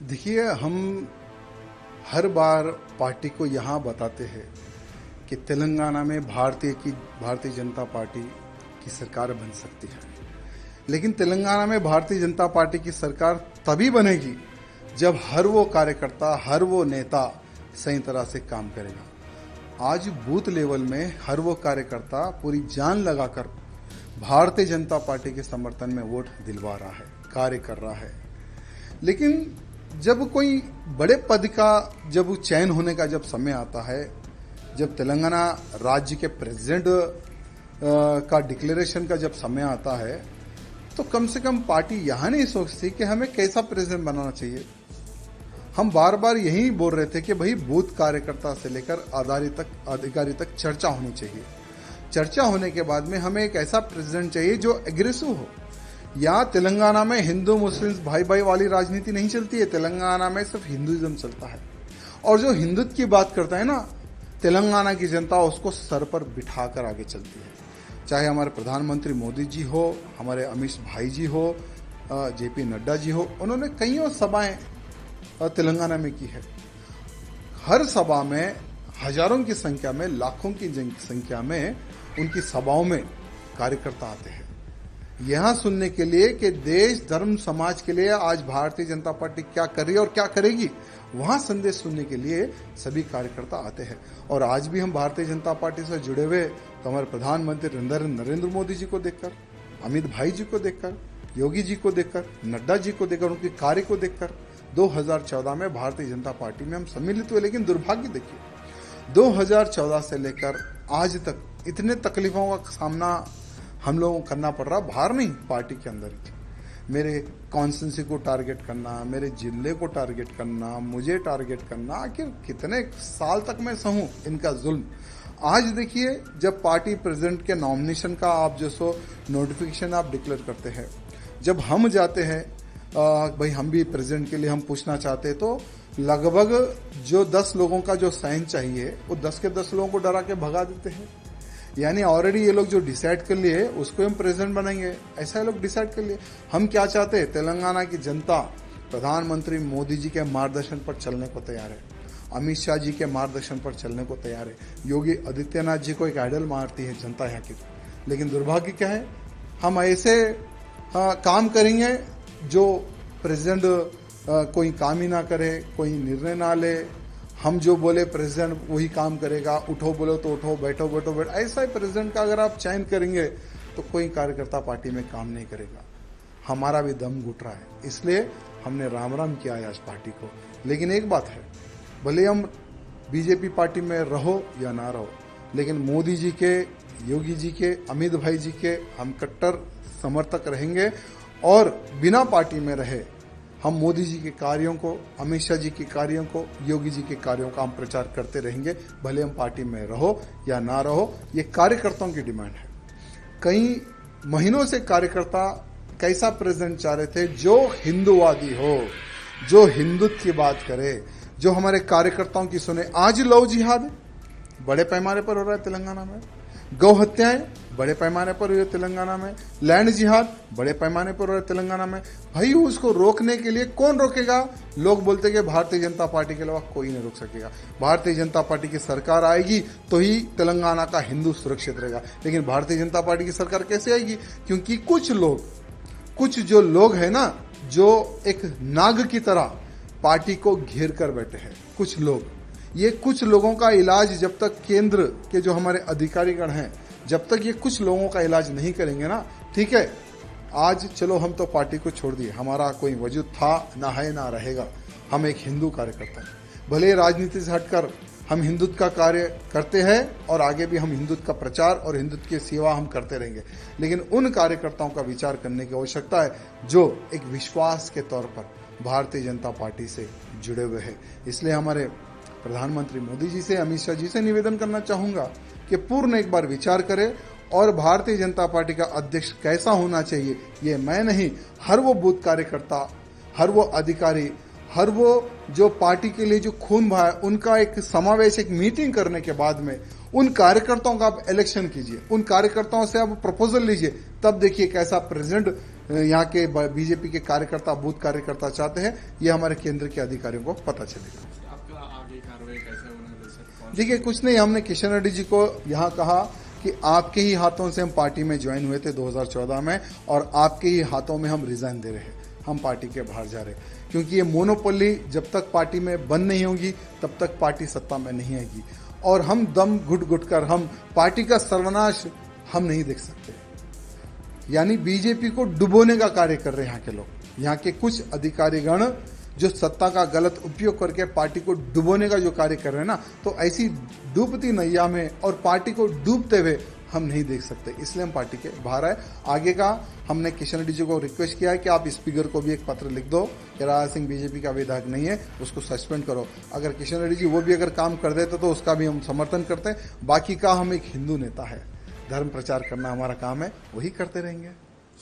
देखिए, हम हर बार पार्टी को यहाँ बताते हैं कि तेलंगाना में भारतीय जनता पार्टी की सरकार बन सकती है। लेकिन तेलंगाना में भारतीय जनता पार्टी की सरकार तभी बनेगी जब हर वो कार्यकर्ता, हर वो नेता सही तरह से काम करेगा। आज बूथ लेवल में हर वो कार्यकर्ता पूरी जान लगाकर भारतीय जनता पार्टी के समर्थन में वोट दिलवा रहा है, कार्य कर रहा है। लेकिन जब कोई बड़े पद का जब चयन होने का जब समय आता है, जब तेलंगाना राज्य के प्रेसिडेंट का डिक्लेरेशन का जब समय आता है, तो कम से कम पार्टी यह नहीं सोचती कि हमें कैसा प्रेसिडेंट बनाना चाहिए। हम बार बार यही बोल रहे थे कि भाई बूथ कार्यकर्ता से लेकर अधिकारी तक चर्चा होनी चाहिए। चर्चा होने के बाद में हमें एक ऐसा प्रेसिडेंट चाहिए जो एग्रेसिव हो। यहाँ तेलंगाना में हिंदू मुस्लिम भाई भाई वाली राजनीति नहीं चलती है। तेलंगाना में सिर्फ हिंदुइज्म चलता है, और जो हिंदुत्व की बात करता है ना, तेलंगाना की जनता उसको सर पर बिठाकर आगे चलती है। चाहे हमारे प्रधानमंत्री मोदी जी हो, हमारे अमित भाई जी हो, जेपी नड्डा जी हो, उन्होंने कईयों सभाएं तेलंगाना में की है। हर सभा में हजारों की संख्या में, लाखों की संख्या में उनकी सभाओं में कार्यकर्ता आते हैं यहां सुनने के लिए कि देश धर्म समाज के लिए आज भारतीय जनता पार्टी क्या कर रही है और क्या करेगी। वहां संदेश सुनने के लिए सभी कार्यकर्ता आते हैं। और आज भी हम भारतीय जनता पार्टी से जुड़े हुए तो हमारे प्रधानमंत्री नरेंद्र मोदी जी को देखकर, अमित भाई जी को देखकर, योगी जी को देखकर, नड्डा जी को देखकर, उनके कार्य को देखकर 2014 में भारतीय जनता पार्टी में हम सम्मिलित हुए। लेकिन दुर्भाग्य देखिए, 2014 से लेकर आज तक इतने तकलीफों का सामना हम लोगों को करना पड़ रहा, बाहर नहीं, पार्टी के अंदर ही। मेरे कॉन्स्टिट्यूंसी को टारगेट करना, मेरे जिले को टारगेट करना, मुझे टारगेट करना, आखिर कितने साल तक मैं सहूं इनका जुल्म। आज देखिए, जब पार्टी प्रेसिडेंट के नॉमिनेशन का आप जो सो नोटिफिकेशन आप डिक्लेयर करते हैं, जब हम जाते हैं भाई हम भी प्रेसिडेंट के लिए हम पूछना चाहते हैं, तो लगभग जो 10 लोगों का जो साइन चाहिए वो 10 के 10 लोगों को डरा के भगा देते हैं। यानी ऑलरेडी ये लोग जो डिसाइड कर लिए उसको हम प्रेसिडेंट बनाएंगे, ऐसा ये लोग डिसाइड कर लिए। हम क्या चाहते हैं? तेलंगाना की जनता प्रधानमंत्री मोदी जी के मार्गदर्शन पर चलने को तैयार है, अमित शाह जी के मार्गदर्शन पर चलने को तैयार है। योगी आदित्यनाथ जी को एक आइडल मारती है जनता यहाँ की। लेकिन दुर्भाग्य क्या है, हम ऐसे काम करेंगे जो प्रेसिडेंट कोई काम ही ना करे, कोई निर्णय ना ले। हम जो बोले प्रेसिडेंट वही काम करेगा, उठो बोलो तो उठो, बैठो बैठो बैठो। ऐसा ही प्रेसिडेंट का अगर आप चयन करेंगे तो कोई कार्यकर्ता पार्टी में काम नहीं करेगा। हमारा भी दम घुट रहा है, इसलिए हमने राम राम किया है आज पार्टी को। लेकिन एक बात है, भले हम बीजेपी पार्टी में रहो या ना रहो, लेकिन मोदी जी के, योगी जी के, अमित भाई जी के हम कट्टर समर्थक रहेंगे। और बिना पार्टी में रहे हम मोदी जी के कार्यों को, अमित शाह जी के कार्यों को, योगी जी के कार्यों का हम प्रचार करते रहेंगे, भले हम पार्टी में रहो या ना रहो। ये कार्यकर्ताओं की डिमांड है। कई महीनों से कार्यकर्ता कैसा प्रेसिडेंट चाह रहे थे जो हिंदूवादी हो, जो हिंदुत्व की बात करे, जो हमारे कार्यकर्ताओं की सुने। आज लव जिहाद बड़े पैमाने पर हो रहा है तेलंगाना में, गौ हत्याएं बड़े पैमाने पर हुई है तेलंगाना में, लैंड जिहाद बड़े पैमाने पर हो रहा है तेलंगाना में। भाई उसको रोकने के लिए कौन रोकेगा? लोग बोलते कि भारतीय जनता पार्टी के अलावा कोई नहीं रोक सकेगा। भारतीय जनता पार्टी की सरकार आएगी तो ही तेलंगाना का हिंदू सुरक्षित रहेगा। लेकिन भारतीय जनता पार्टी की सरकार कैसे आएगी? क्योंकि कुछ जो लोग हैं ना, जो एक नाग की तरह पार्टी को घेर कर बैठे हैं, कुछ लोग। ये कुछ लोगों का इलाज जब तक केंद्र के जो हमारे अधिकारीगण हैं, जब तक ये कुछ लोगों का इलाज नहीं करेंगे ना, ठीक है, आज चलो हम तो पार्टी को छोड़ दिए, हमारा कोई वजूद था ना है ना रहेगा। हम एक हिंदू कार्यकर्ता हैं, भले राजनीति से हटकर हम हिंदुत्व का कार्य करते हैं और आगे भी हम हिंदुत्व का प्रचार और हिंदुत्व की सेवा हम करते रहेंगे। लेकिन उन कार्यकर्ताओं का विचार करने की आवश्यकता है जो एक विश्वास के तौर पर भारतीय जनता पार्टी से जुड़े हुए हैं। इसलिए हमारे प्रधानमंत्री मोदी जी से, अमित शाह जी से निवेदन करना चाहूंगा कि पूर्ण एक बार विचार करें और भारतीय जनता पार्टी का अध्यक्ष कैसा होना चाहिए, ये मैं नहीं, हर वो बूथ कार्यकर्ता, हर वो अधिकारी, हर वो जो पार्टी के लिए जो खून बहा है, उनका एक समावेश, एक मीटिंग करने के बाद में उन कार्यकर्ताओं का आप इलेक्शन कीजिए, उन कार्यकर्ताओं से आप प्रपोजल लीजिए, तब देखिए कैसा प्रेसिडेंट यहाँ के बीजेपी के कार्यकर्ता, बूथ कार्यकर्ता चाहते हैं, ये हमारे केंद्र के अधिकारियों को पता चलेगा। आपका आगे कार्रवाई कैसे होने दे? देखिए, कुछ नहीं, हमने किशन रेड्डी जी को यहाँ कहा कि आपके ही हाथों से हम पार्टी में ज्वाइन हुए थे 2014 में, और आपके ही हाथों में हम रिजाइन दे रहे हैं, हम पार्टी के बाहर जा रहे हैं, क्योंकि ये मोनोपोली जब तक पार्टी में बंद नहीं होगी तब तक पार्टी सत्ता में नहीं आएगी, और हम दम घुट घुट कर हम पार्टी का सर्वनाश हम नहीं देख सकते। यानी बीजेपी को डुबोने का कार्य कर रहे हैं यहाँ के लोग, यहाँ के कुछ अधिकारीगण जो सत्ता का गलत उपयोग करके पार्टी को डुबोने का जो कार्य कर रहे हैं ना, तो ऐसी डूबती नैया में और पार्टी को डूबते हुए हम नहीं देख सकते, इसलिए हम पार्टी के बाहर आए। आगे का हमने किशन रेड्डी जी को रिक्वेस्ट किया है कि आप स्पीकर को भी एक पत्र लिख दो कि राजा सिंह बीजेपी का विधायक नहीं है, उसको सस्पेंड करो। अगर किशन रेड्डी जी वो भी अगर काम कर देते तो उसका भी हम समर्थन करते हैं। बाकी का हम एक हिंदू नेता है, धर्म प्रचार करना हमारा काम है, वही करते रहेंगे।